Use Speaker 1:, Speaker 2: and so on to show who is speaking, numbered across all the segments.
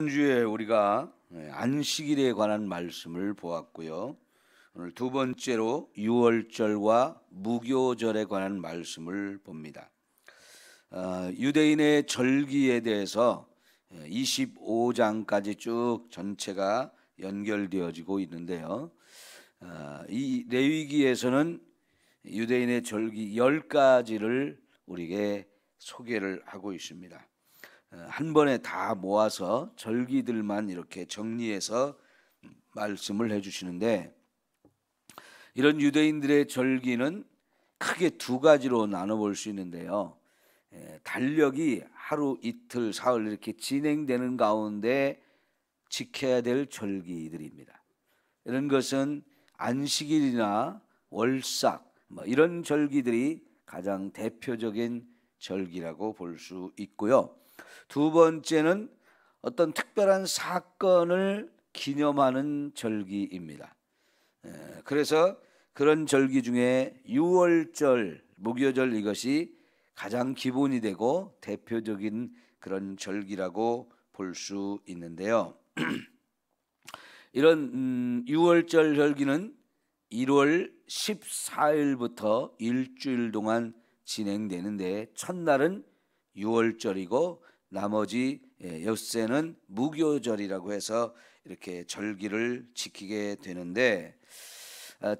Speaker 1: 주에 우리가 안식일에 관한 말씀을 보았고요. 오늘 두 번째로 유월절과 무교절에 관한 말씀을 봅니다. 유대인의 절기에 대해서 25장까지 쭉 전체가 연결되어지고 있는데요. 이 레위기에서는 유대인의 절기 10가지를 우리에게 소개를 하고 있습니다. 한 번에 다 모아서 절기들만 이렇게 정리해서 말씀을 해주시는데, 이런 유대인들의 절기는 크게 두 가지로 나눠볼 수 있는데요. 달력이 하루 이틀 사흘 이렇게 진행되는 가운데 지켜야 될 절기들입니다. 이런 것은 안식일이나 월삭 이런 절기들이 가장 대표적인 절기라고 볼 수 있고요. 두 번째는 어떤 특별한 사건을 기념하는 절기입니다. 그래서 그런 절기 중에 유월절, 무교절, 이것이 가장 기본이 되고 대표적인 그런 절기라고 볼 수 있는데요. 이런 유월절 절기는 1월 14일부터 일주일 동안 진행되는데, 첫날은 유월절이고 나머지 엿새는 무교절이라고 해서 이렇게 절기를 지키게 되는데,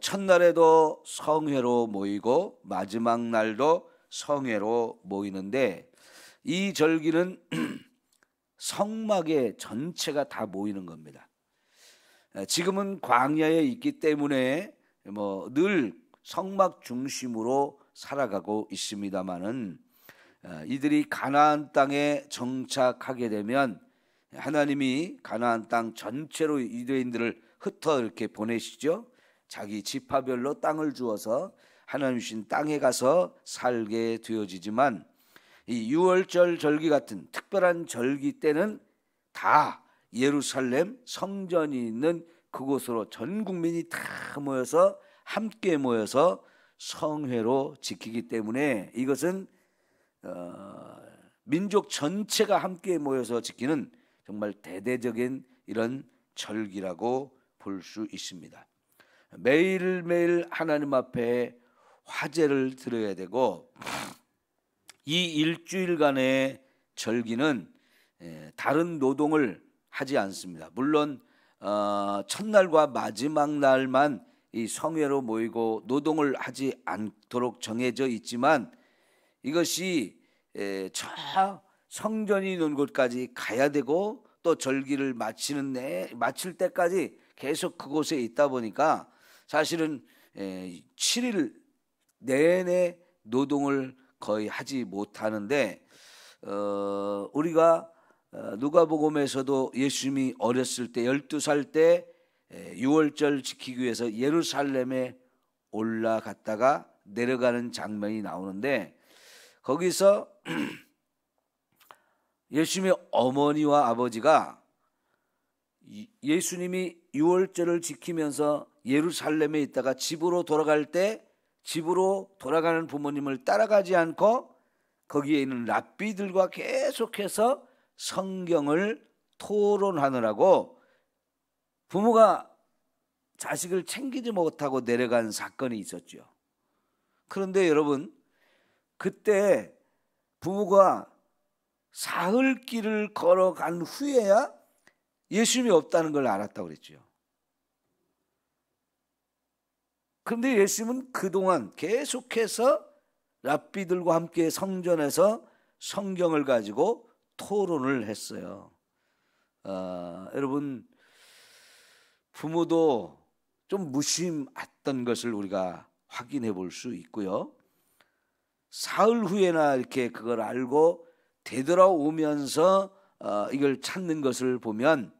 Speaker 1: 첫날에도 성회로 모이고 마지막 날도 성회로 모이는데, 이 절기는 성막의 전체가 다 모이는 겁니다. 지금은 광야에 있기 때문에 늘 성막 중심으로 살아가고 있습니다마는, 이들이 가나안 땅에 정착하게 되면 하나님이 가나안 땅 전체로 유대인들을 흩어 이렇게 보내시죠. 자기 지파별로 땅을 주어서 하나님 주신 땅에 가서 살게 되어지지만, 이 유월절 절기 같은 특별한 절기 때는 다 예루살렘 성전이 있는 그곳으로 전 국민이 다 모여서 함께 모여서 성회로 지키기 때문에, 이것은 민족 전체가 함께 모여서 지키는 정말 대대적인 이런 절기라고 볼 수 있습니다. 매일매일 하나님 앞에 화제를 드려야 되고, 이 일주일간의 절기는 다른 노동을 하지 않습니다. 물론 첫날과 마지막 날만 이 성회로 모이고 노동을 하지 않도록 정해져 있지만, 이것이 저 성전이 있는 곳까지 가야 되고 또 절기를 마칠 때까지 계속 그곳에 있다 보니까 사실은 7일 내내 노동을 거의 하지 못하는데, 우리가 누가복음에서도 예수님이 어렸을 때 12살 때 유월절 지키기 위해서 예루살렘에 올라갔다가 내려가는 장면이 나오는데, 거기서 예수님의 어머니와 아버지가 예수님이 유월절을 지키면서 예루살렘에 있다가 집으로 돌아갈 때 집으로 돌아가는 부모님을 따라가지 않고 거기에 있는 랍비들과 계속해서 성경을 토론하느라고 부모가 자식을 챙기지 못하고 내려간 사건이 있었죠. 그런데 여러분, 그때 부모가 사흘길을 걸어간 후에야 예수님이 없다는 걸 알았다고 그랬죠. 그런데 예수님은 그동안 계속해서 랍비들과 함께 성전에서 성경을 가지고 토론을 했어요. 여러분, 부모도 좀 무심했던 것을 우리가 확인해 볼 수 있고요. 사흘 후에나 이렇게 그걸 알고 되돌아오면서 이걸 찾는 것을 보면,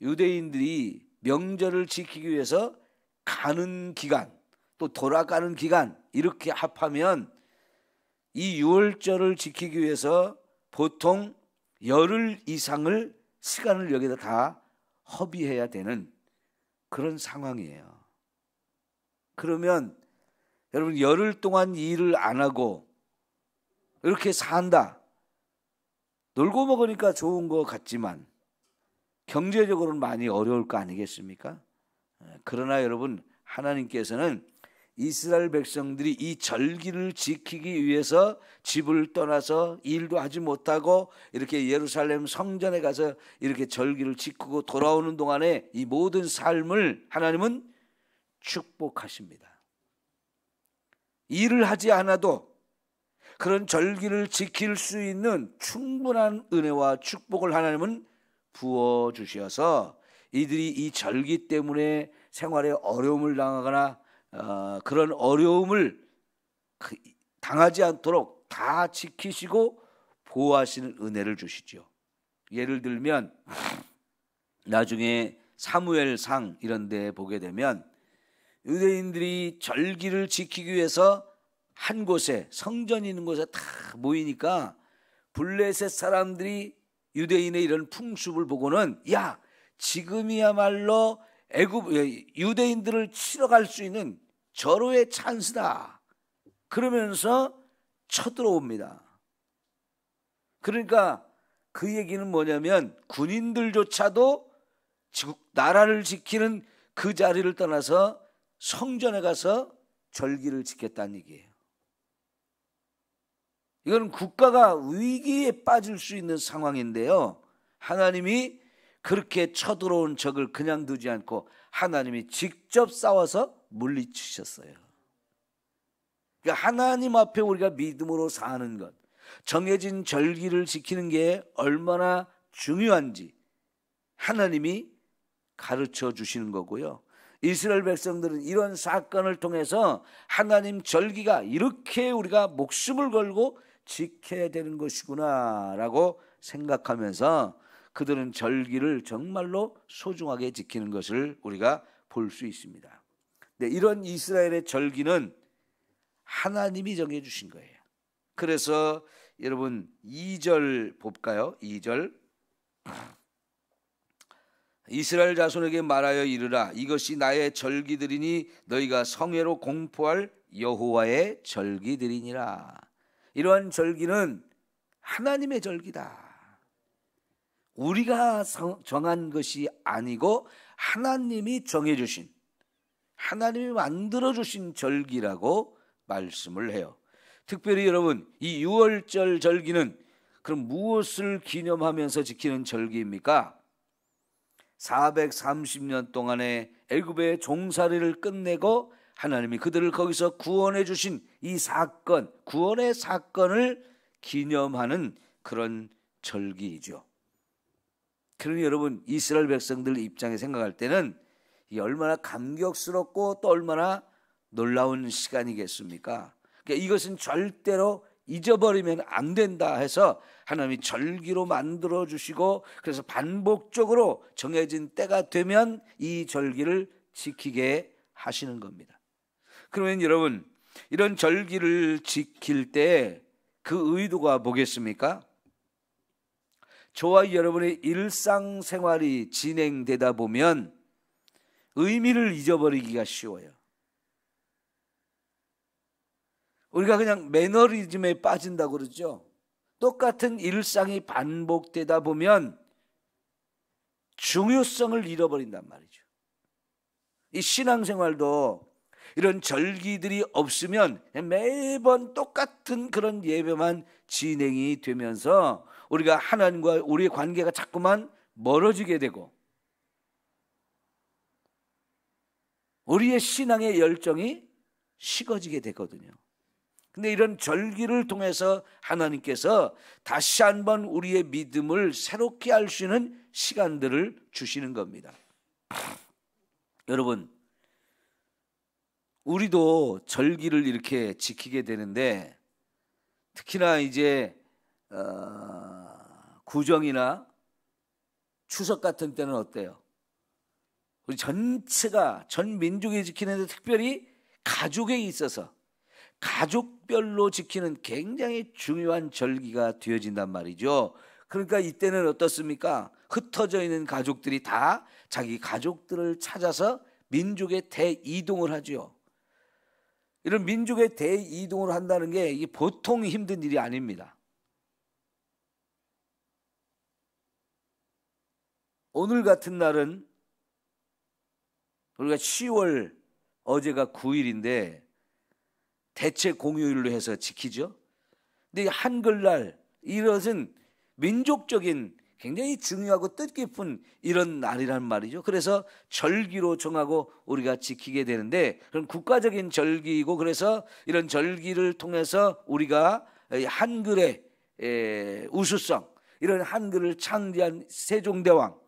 Speaker 1: 유대인들이 명절을 지키기 위해서 가는 기간 또 돌아가는 기간 이렇게 합하면 이 유월절을 지키기 위해서 보통 열흘 이상을 시간을 여기다 다 허비해야 되는 그런 상황이에요. 그러면 여러분, 열흘 동안 일을 안 하고 이렇게 산다. 놀고 먹으니까 좋은 것 같지만 경제적으로는 많이 어려울 거 아니겠습니까? 그러나 여러분, 하나님께서는 이스라엘 백성들이 이 절기를 지키기 위해서 집을 떠나서 일도 하지 못하고 이렇게 예루살렘 성전에 가서 이렇게 절기를 지키고 돌아오는 동안에 이 모든 삶을 하나님은 축복하십니다. 일을 하지 않아도 그런 절기를 지킬 수 있는 충분한 은혜와 축복을 하나님은 부어주셔서 이들이 이 절기 때문에 생활에 어려움을 당하거나 그런 어려움을 당하지 않도록 다 지키시고 보호하시는 은혜를 주시죠. 예를 들면 나중에 사무엘상 이런 데 보게 되면 유대인들이 절기를 지키기 위해서 한 곳에, 성전이 있는 곳에 다 모이니까 블레셋 사람들이 유대인의 이런 풍습을 보고는 야, 지금이야말로 유대인들을 치러 갈 수 있는 절호의 찬스다, 그러면서 쳐들어옵니다. 그러니까 그 얘기는 뭐냐면 군인들조차도 나라를 지키는 그 자리를 떠나서 성전에 가서 절기를 지켰다는 얘기예요. 이건 국가가 위기에 빠질 수 있는 상황인데요, 하나님이 그렇게 쳐들어온 적을 그냥 두지 않고 하나님이 직접 싸워서 물리치셨어요. 그러니까 하나님 앞에 우리가 믿음으로 사는 것, 정해진 절기를 지키는 게 얼마나 중요한지 하나님이 가르쳐 주시는 거고요. 이스라엘 백성들은 이런 사건을 통해서 하나님 절기가 이렇게 우리가 목숨을 걸고 지켜야 되는 것이구나 라고 생각하면서 그들은 절기를 정말로 소중하게 지키는 것을 우리가 볼 수 있습니다. 네, 이런 이스라엘의 절기는 하나님이 정해주신 거예요. 그래서 여러분 2절 볼까요? 2절, 이스라엘 자손에게 말하여 이르라, 이것이 나의 절기들이니 너희가 성회로 공포할 여호와의 절기들이니라. 이러한 절기는 하나님의 절기다. 우리가 정한 것이 아니고 하나님이 정해주신, 하나님이 만들어주신 절기라고 말씀을 해요. 특별히 여러분, 이 6월절 절기는 그럼 무엇을 기념하면서 지키는 절기입니까? 430년 동안의 애굽의 종살이를 끝내고 하나님이 그들을 거기서 구원해 주신 이 사건, 구원의 사건을 기념하는 그런 절기이죠. 그러니 여러분, 이스라엘 백성들 입장에 생각할 때는 이 얼마나 감격스럽고 또 얼마나 놀라운 시간이겠습니까? 그러니까 이것은 절대로 잊어버리면 안 된다 해서 하나님이 절기로 만들어 주시고, 그래서 반복적으로 정해진 때가 되면 이 절기를 지키게 하시는 겁니다. 그러면 여러분, 이런 절기를 지킬 때 그 의도가 뭐겠습니까? 저와 여러분의 일상생활이 진행되다 보면 의미를 잊어버리기가 쉬워요. 우리가 그냥 매너리즘에 빠진다고 그러죠. 똑같은 일상이 반복되다 보면 중요성을 잃어버린단 말이죠. 이 신앙생활도 이런 절기들이 없으면 매번 똑같은 그런 예배만 진행이 되면서 우리가 하나님과 우리의 관계가 자꾸만 멀어지게 되고 우리의 신앙의 열정이 식어지게 되거든요. 근데 이런 절기를 통해서 하나님께서 다시 한번 우리의 믿음을 새롭게 할 수 있는 시간들을 주시는 겁니다. 여러분, 우리도 절기를 이렇게 지키게 되는데, 특히나 이제 구정이나 추석 같은 때는 어때요? 우리 전체가, 전 민족이 지키는데 특별히 가족에 있어서 가족별로 지키는 굉장히 중요한 절기가 되어진단 말이죠. 그러니까 이때는 어떻습니까? 흩어져 있는 가족들이 다 자기 가족들을 찾아서 민족의 대이동을 하죠. 이런 민족의 대이동을 한다는 게 이게 보통 힘든 일이 아닙니다. 오늘 같은 날은 우리가 10월 어제가 9일인데 대체 공휴일로 해서 지키죠. 근데 한글날 이것은 민족적인 굉장히 중요하고 뜻깊은 이런 날이란 말이죠. 그래서 절기로 정하고 우리가 지키게 되는데, 그런 국가적인 절기이고, 그래서 이런 절기를 통해서 우리가 한글의 우수성, 이런 한글을 창제한 세종대왕,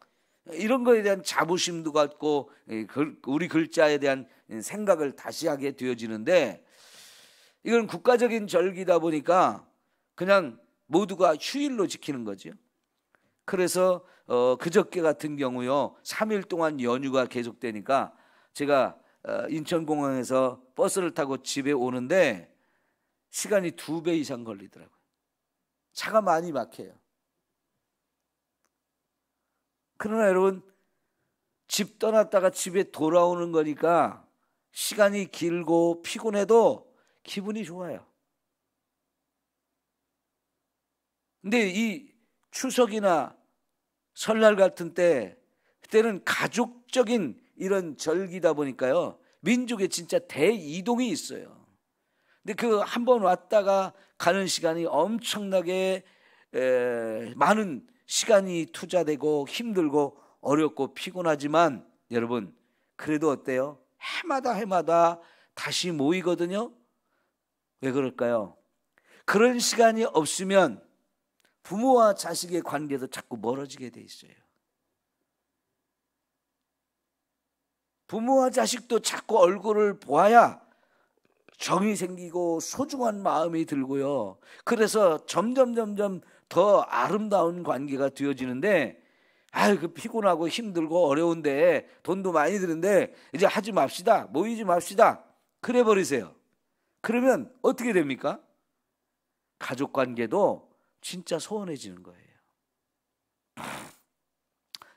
Speaker 1: 이런 거에 대한 자부심도 갖고 우리 글자에 대한 생각을 다시 하게 되어지는데, 이건 국가적인 절기다 보니까 그냥 모두가 휴일로 지키는 거죠. 그래서 그저께 같은 경우요, 3일 동안 연휴가 계속되니까 제가 인천공항에서 버스를 타고 집에 오는데 시간이 2배 이상 걸리더라고요. 차가 많이 막혀요. 그러나 여러분, 집 떠났다가 집에 돌아오는 거니까 시간이 길고 피곤해도 기분이 좋아요. 근데 이 추석이나 설날 같은 때, 그때는 가족적인 이런 절기다 보니까요, 민족에 진짜 대이동이 있어요. 근데 그 한 번 왔다가 가는 시간이 엄청나게 많은 시간이 투자되고 힘들고 어렵고 피곤하지만, 여러분 그래도 어때요? 해마다 다시 모이거든요. 왜 그럴까요? 그런 시간이 없으면 부모와 자식의 관계도 자꾸 멀어지게 돼 있어요. 부모와 자식도 자꾸 얼굴을 보아야 정이 생기고 소중한 마음이 들고요. 그래서 점점 더 아름다운 관계가 되어지는데, 그 피곤하고 힘들고 어려운데 돈도 많이 드는데 이제 하지 맙시다, 모이지 맙시다, 그래 버리세요. 그러면 어떻게 됩니까? 가족 관계도 진짜 소원해지는 거예요.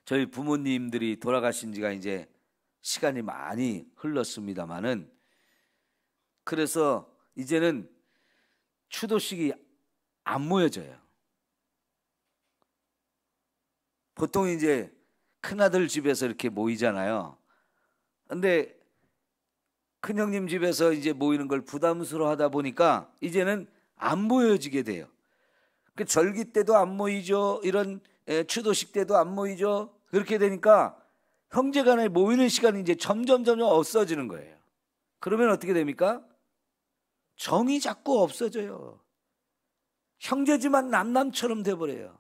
Speaker 1: 저희 부모님들이 돌아가신 지가 이제 시간이 많이 흘렀습니다마는, 그래서 이제는 추도식이 안 모여져요. 보통 이제 큰아들 집에서 이렇게 모이잖아요. 근데 큰형님 집에서 이제 모이는 걸 부담스러워 하다 보니까 이제는 안 모여지게 돼요. 그 절기 때도 안 모이죠. 이런 추도식 때도 안 모이죠. 그렇게 되니까 형제간에 모이는 시간이 이제 점점 없어지는 거예요. 그러면 어떻게 됩니까? 정이 자꾸 없어져요. 형제지만 남남처럼 돼버려요.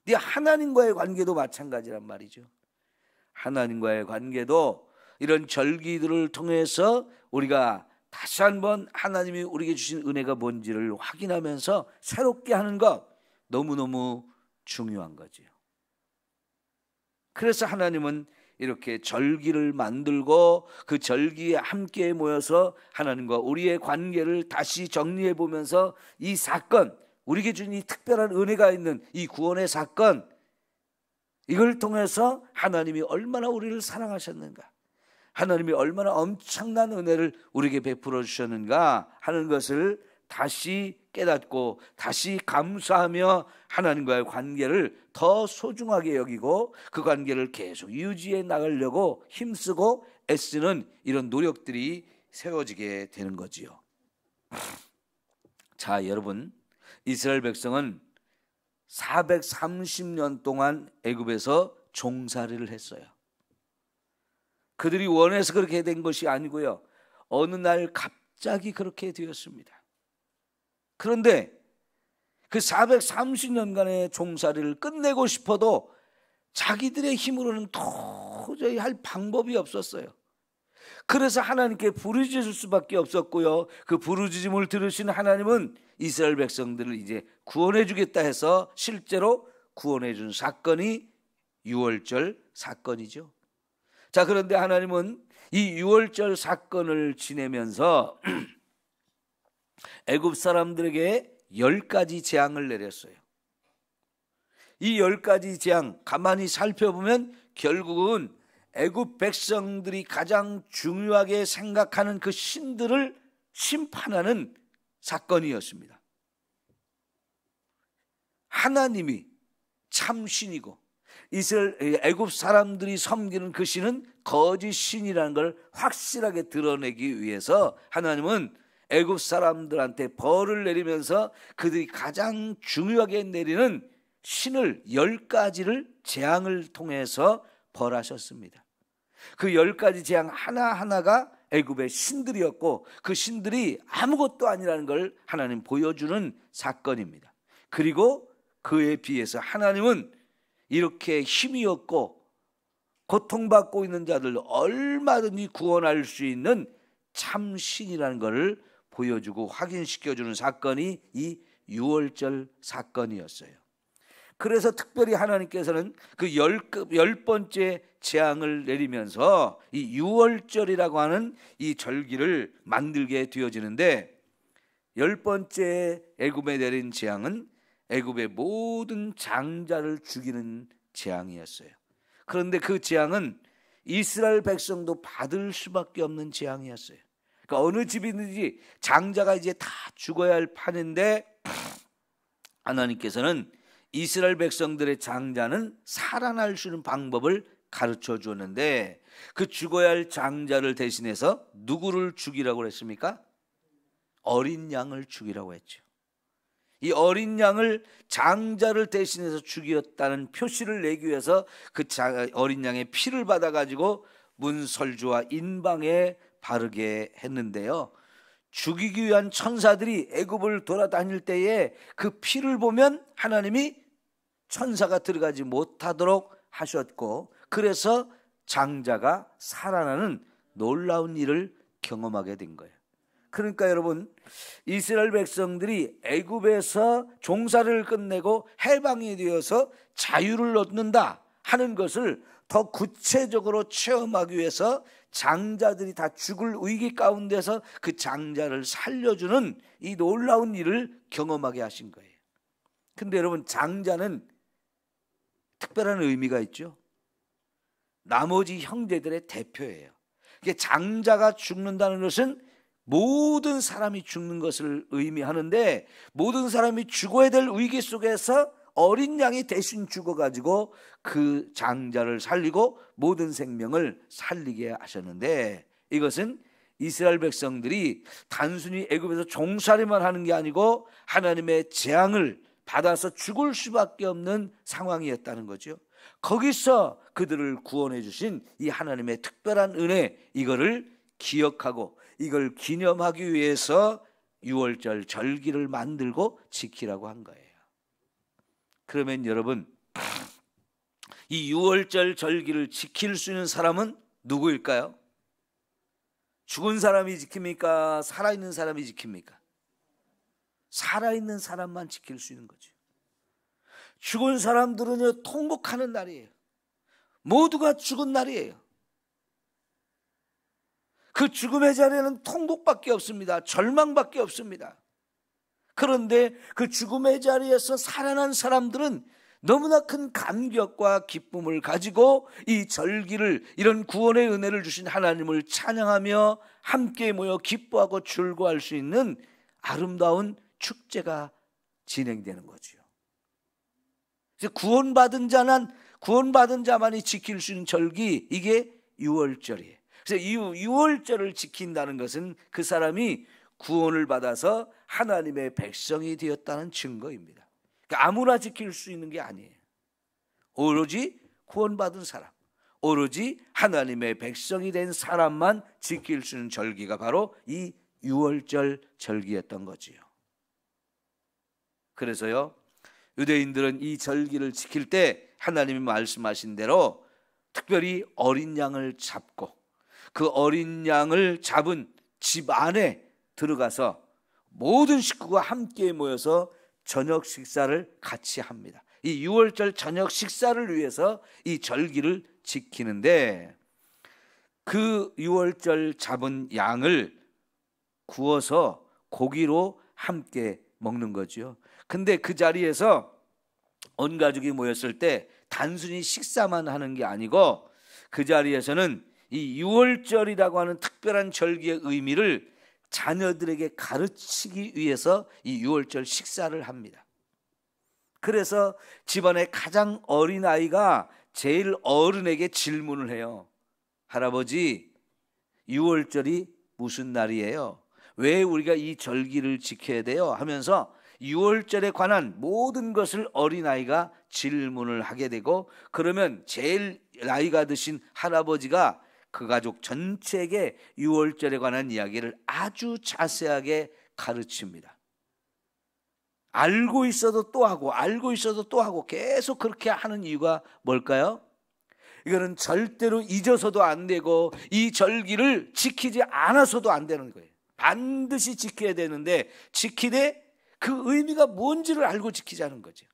Speaker 1: 근데 하나님과의 관계도 마찬가지란 말이죠. 하나님과의 관계도 이런 절기들을 통해서 우리가 다시 한번 하나님이 우리에게 주신 은혜가 뭔지를 확인하면서 새롭게 하는 것, 너무너무 중요한 거지요. 그래서 하나님은 이렇게 절기를 만들고 그 절기에 함께 모여서 하나님과 우리의 관계를 다시 정리해 보면서 이 사건, 우리에게 주신 이 특별한 은혜가 있는 이 구원의 사건, 이걸 통해서 하나님이 얼마나 우리를 사랑하셨는가, 하나님이 얼마나 엄청난 은혜를 우리에게 베풀어 주셨는가 하는 것을 다시 깨닫고 다시 감사하며 하나님과의 관계를 더 소중하게 여기고 그 관계를 계속 유지해 나가려고 힘쓰고 애쓰는 이런 노력들이 세워지게 되는 거지요. 자, 여러분, 이스라엘 백성은 430년 동안 애굽에서 종살이를 했어요. 그들이 원해서 그렇게 된 것이 아니고요, 어느 날 갑자기 그렇게 되었습니다. 그런데 그 430년간의 종살이를 끝내고 싶어도 자기들의 힘으로는 도저히 할 방법이 없었어요. 그래서 하나님께 부르짖을 수밖에 없었고요, 그 부르짖음을 들으신 하나님은 이스라엘 백성들을 이제 구원해 주겠다 해서 실제로 구원해 준 사건이 유월절 사건이죠. 자, 그런데 하나님은 이 유월절 사건을 지내면서 애굽 사람들에게 10가지 재앙을 내렸어요. 이 10가지 재앙 가만히 살펴보면 결국은 애굽 백성들이 가장 중요하게 생각하는 그 신들을 심판하는 사건이었습니다. 하나님이 참신이고 애굽 사람들이 섬기는 그 신은 거짓 신이라는 걸 확실하게 드러내기 위해서 하나님은 애굽 사람들한테 벌을 내리면서 그들이 가장 중요하게 내리는 신을 10가지를 재앙을 통해서 벌하셨습니다. 그 10가지 재앙 하나하나가 애굽의 신들이었고 그 신들이 아무것도 아니라는 걸 하나님 보여주는 사건입니다. 그리고 그에 비해서 하나님은 이렇게 힘이 없고 고통받고 있는 자들 얼마든지 구원할 수 있는 참신이라는 것을 보여주고 확인시켜주는 사건이 이 유월절 사건이었어요. 그래서 특별히 하나님께서는 그 열 번째 재앙을 내리면서 이 유월절이라고 하는 이 절기를 만들게 되어지는데, 10번째 애굽에 내린 재앙은 애굽의 모든 장자를 죽이는 재앙이었어요. 그런데 그 재앙은 이스라엘 백성도 받을 수밖에 없는 재앙이었어요. 그러니까 어느 집이든지 장자가 이제 다 죽어야 할 판인데 하나님께서는 이스라엘 백성들의 장자는 살아날 수 있는 방법을 가르쳐 주었는데, 그 죽어야 할 장자를 대신해서 누구를 죽이라고 했습니까? 어린 양을 죽이라고 했죠. 이 어린 양을 장자를 대신해서 죽였다는 표시를 내기 위해서 그 어린 양의 피를 받아가지고 문설주와 인방에 바르게 했는데요, 죽이기 위한 천사들이 애굽을 돌아다닐 때에 그 피를 보면 하나님이 천사가 들어가지 못하도록 하셨고, 그래서 장자가 살아나는 놀라운 일을 경험하게 된 거예요. 그러니까 여러분, 이스라엘 백성들이 애굽에서 종살이를 끝내고 해방이 되어서 자유를 얻는다 하는 것을 더 구체적으로 체험하기 위해서 장자들이 다 죽을 위기 가운데서 그 장자를 살려주는 이 놀라운 일을 경험하게 하신 거예요. 근데 여러분, 장자는 특별한 의미가 있죠. 나머지 형제들의 대표예요. 장자가 죽는다는 것은 모든 사람이 죽는 것을 의미하는데, 모든 사람이 죽어야 될 위기 속에서 어린 양이 대신 죽어가지고 그 장자를 살리고 모든 생명을 살리게 하셨는데, 이것은 이스라엘 백성들이 단순히 애굽에서 종살이만 하는 게 아니고 하나님의 재앙을 받아서 죽을 수밖에 없는 상황이었다는 거죠. 거기서 그들을 구원해 주신 이 하나님의 특별한 은혜, 이거를 기억하고 이걸 기념하기 위해서 유월절 절기를 만들고 지키라고 한 거예요. 그러면 여러분, 이 유월절 절기를 지킬 수 있는 사람은 누구일까요? 죽은 사람이 지킵니까? 살아있는 사람이 지킵니까? 살아있는 사람만 지킬 수 있는 거죠. 죽은 사람들은요, 통곡하는 날이에요. 모두가 죽은 날이에요. 그 죽음의 자리에는 통곡밖에 없습니다. 절망밖에 없습니다. 그런데 그 죽음의 자리에서 살아난 사람들은 너무나 큰 감격과 기쁨을 가지고 이 절기를, 이런 구원의 은혜를 주신 하나님을 찬양하며 함께 모여 기뻐하고 즐거워할 수 있는 아름다운 축제가 진행되는 거죠. 구원받은 자만이 지킬 수 있는 절기, 이게 유월절이에요. 그래서 이 유월절을 지킨다는 것은 그 사람이 구원을 받아서 하나님의 백성이 되었다는 증거입니다. 그러니까 아무나 지킬 수 있는 게 아니에요. 오로지 구원받은 사람, 오로지 하나님의 백성이 된 사람만 지킬 수 있는 절기가 바로 이 유월절 절기였던 거지요. 그래서요, 유대인들은 이 절기를 지킬 때 하나님이 말씀하신 대로 특별히 어린 양을 잡고 그 어린 양을 잡은 집 안에 들어가서 모든 식구가 함께 모여서 저녁 식사를 같이 합니다. 이 유월절 저녁 식사를 위해서 이 절기를 지키는데, 그 유월절 잡은 양을 구워서 고기로 함께 먹는 거죠. 근데 그 자리에서 온 가족이 모였을 때 단순히 식사만 하는 게 아니고, 그 자리에서는 이 유월절이라고 하는 특별한 절기의 의미를 자녀들에게 가르치기 위해서 이 유월절 식사를 합니다. 그래서 집안의 가장 어린 아이가 제일 어른에게 질문을 해요. 할아버지, 6월절이 무슨 날이에요? 왜 우리가 이 절기를 지켜야 돼요? 하면서 6월절에 관한 모든 것을 어린아이가 질문을 하게 되고, 그러면 제일 나이가 드신 할아버지가 그 가족 전체에게 6월절에 관한 이야기를 아주 자세하게 가르칩니다. 알고 있어도 또 하고 알고 있어도 또 하고 계속 그렇게 하는 이유가 뭘까요? 이거는 절대로 잊어서도 안 되고 이 절기를 지키지 않아서도 안 되는 거예요. 반드시 지켜야 되는데 지키되 그 의미가 뭔지를 알고 지키자는 거죠.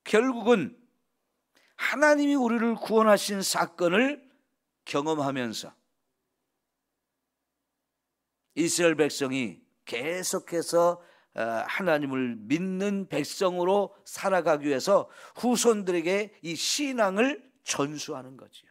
Speaker 1: 결국은 하나님이 우리를 구원하신 사건을 경험하면서 이스라엘 백성이 계속해서 하나님을 믿는 백성으로 살아가기 위해서 후손들에게 이 신앙을 전수하는 거지요.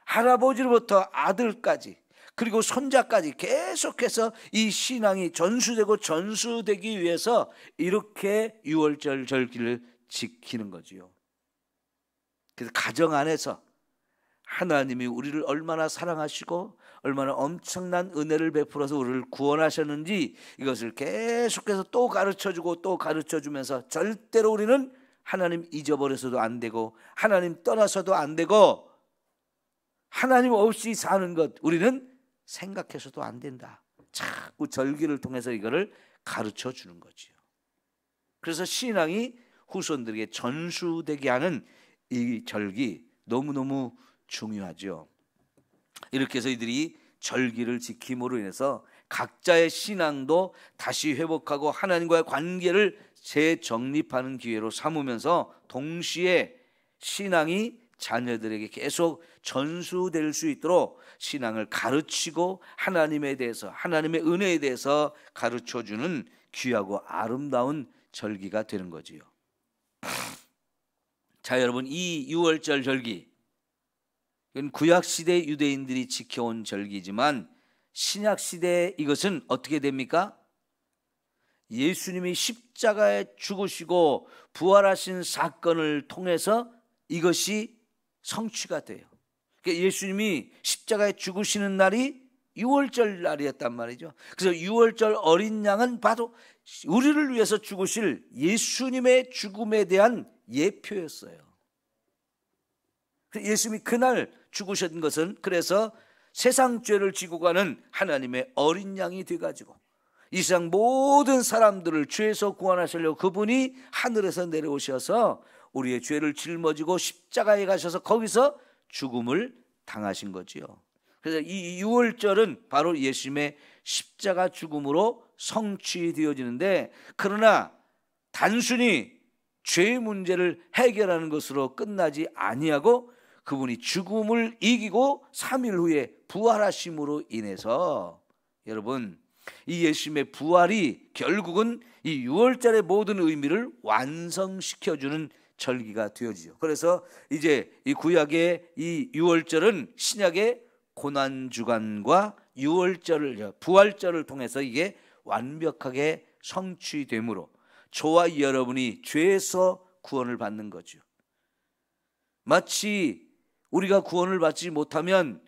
Speaker 1: 할아버지로부터 아들까지 그리고 손자까지 계속해서 이 신앙이 전수되고 전수되기 위해서 이렇게 6월절 절기를 지키는 거지요. 그래서 가정 안에서 하나님이 우리를 얼마나 사랑하시고 얼마나 엄청난 은혜를 베풀어서 우리를 구원하셨는지 이것을 계속해서 또 가르쳐주고 또 가르쳐주면서 절대로 우리는 하나님 잊어버려서도 안 되고 하나님 떠나서도 안 되고 하나님 없이 사는 것 우리는 생각해서도 안 된다. 자꾸 절기를 통해서 이거를 가르쳐 주는 거지요. 그래서 신앙이 후손들에게 전수되게 하는 이 절기 너무너무 중요하죠. 이렇게 해서 이들이 절기를 지킴으로 인해서 각자의 신앙도 다시 회복하고 하나님과의 관계를 재정립하는 기회로 삼으면서 동시에 신앙이 자녀들에게 계속 전수될 수 있도록 신앙을 가르치고 하나님에 대해서 하나님의 은혜에 대해서 가르쳐주는 귀하고 아름다운 절기가 되는 거지요. 자, 여러분, 이 6월절 절기 이건 구약시대 유대인들이 지켜온 절기지만 신약시대 이것은 어떻게 됩니까? 예수님이 십자가에 죽으시고 부활하신 사건을 통해서 이것이 성취가 돼요. 그러니까 예수님이 십자가에 죽으시는 날이 6월절 날이었단 말이죠. 그래서 6월절 어린 양은 바로 우리를 위해서 죽으실 예수님의 죽음에 대한 예표였어요. 예수님이 그날 죽으신 것은 그래서 세상 죄를 지고 가는 하나님의 어린 양이 돼가지고 이 세상 모든 사람들을 죄에서 구원하시려고 그분이 하늘에서 내려오셔서 우리의 죄를 짊어지고 십자가에 가셔서 거기서 죽음을 당하신 거지요. 그래서 이 6월절은 바로 예수님의 십자가 죽음으로 성취되어지는데, 그러나 단순히 죄의 문제를 해결하는 것으로 끝나지 아니하고 그분이 죽음을 이기고 3일 후에 부활하심으로 인해서 여러분 이 예수님의 부활이 결국은 이 6월절의 모든 의미를 완성시켜주는 절기가 되어지죠. 그래서 이제 이 구약의 이 6월절은 신약의 고난주간과 6월절을 부활절을 통해서 이게 완벽하게 성취되므로 저와 여러분이 죄에서 구원을 받는 거죠. 마치 우리가 구원을 받지 못하면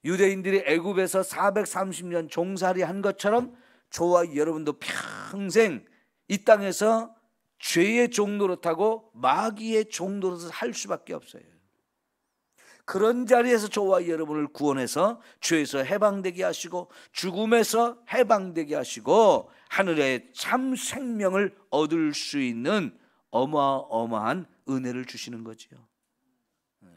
Speaker 1: 유대인들이 애굽에서 430년 종살이 한 것처럼 저와 여러분도 평생 이 땅에서 죄의 종노릇하고 마귀의 종노릇을 할 수밖에 없어요. 그런 자리에서 저와 여러분을 구원해서 죄에서 해방되게 하시고 죽음에서 해방되게 하시고 하늘의 참 생명을 얻을 수 있는 어마어마한 은혜를 주시는 거지요.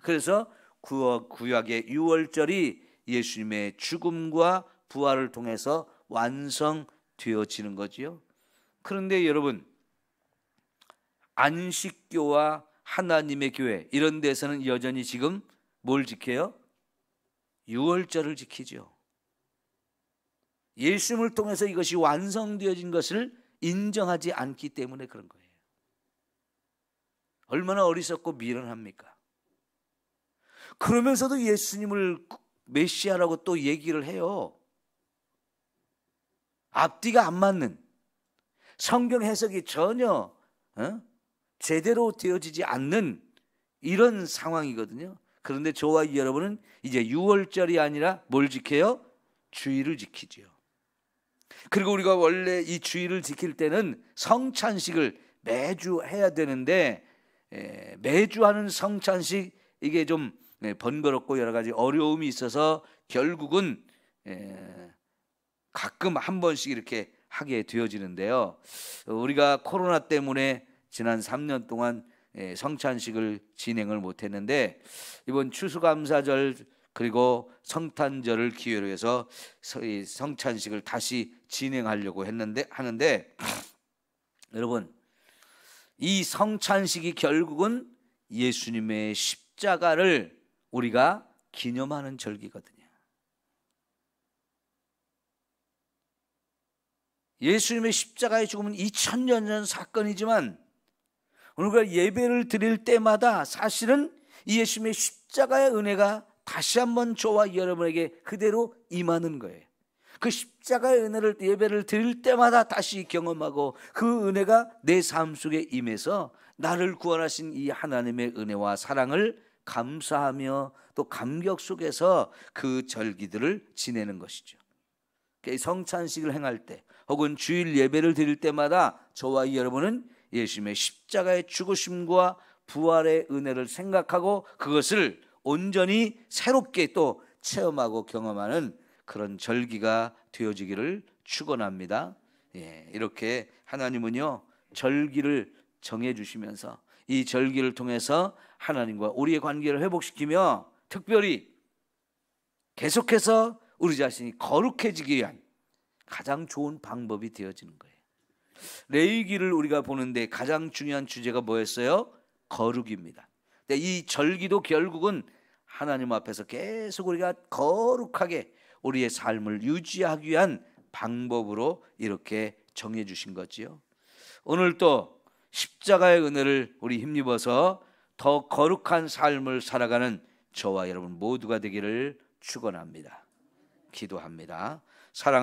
Speaker 1: 그래서 구약의 6월절이 예수님의 죽음과 부활을 통해서 완성되어지는 거지요. 그런데 여러분, 안식교와 하나님의 교회 이런 데서는 여전히 지금 뭘 지켜요? 6월절을 지키죠. 예수님을 통해서 이것이 완성되어진 것을 인정하지 않기 때문에 그런 거예요. 얼마나 어리석고 미련합니까? 그러면서도 예수님을 메시아라고 또 얘기를 해요. 앞뒤가 안 맞는 성경 해석이 전혀 제대로 되어지지 않는 이런 상황이거든요. 그런데 저와 여러분은 이제 6월절이 아니라 뭘 지켜요? 주일을 지키지요. 그리고 우리가 원래 이 주일을 지킬 때는 성찬식을 매주 해야 되는데 매주 하는 성찬식 이게 좀 번거롭고 여러 가지 어려움이 있어서 결국은 가끔 한 번씩 이렇게 하게 되어지는데요. 우리가 코로나 때문에 지난 3년 동안 성찬식을 진행을 못했는데 이번 추수감사절 그리고 성탄절을 기회로 해서 성찬식을 다시 진행하려고 하는데 여러분, 이 성찬식이 결국은 예수님의 십자가를 우리가 기념하는 절기거든요. 예수님의 십자가의 죽음은 2000년 전 사건이지만 우리가 예배를 드릴 때마다 사실은 이 예수님의 십자가의 은혜가 다시 한번 저와 여러분에게 그대로 임하는 거예요. 그 십자가의 은혜를 예배를 드릴 때마다 다시 경험하고 그 은혜가 내 삶 속에 임해서 나를 구원하신 이 하나님의 은혜와 사랑을 감사하며 또 감격 속에서 그 절기들을 지내는 것이죠. 성찬식을 행할 때 혹은 주일 예배를 드릴 때마다 저와 여러분은 예수님의 십자가의 죽으심과 부활의 은혜를 생각하고 그것을 온전히 새롭게 또 체험하고 경험하는 그런 절기가 되어지기를 축원합니다. 이렇게 하나님은요 절기를 정해주시면서 이 절기를 통해서 하나님과 우리의 관계를 회복시키며 특별히 계속해서 우리 자신이 거룩해지기 위한 가장 좋은 방법이 되어지는 거예요. 레위기를 우리가 보는데 가장 중요한 주제가 뭐였어요? 거룩입니다. 근데 이 절기도 결국은 하나님 앞에서 계속 우리가 거룩하게 우리의 삶을 유지하기 위한 방법으로 이렇게 정해 주신 거지요. 오늘 또 십자가의 은혜를 우리 힘입어서 더 거룩한 삶을 살아가는 저와 여러분 모두가 되기를 축원합니다. 기도합니다. 사랑하는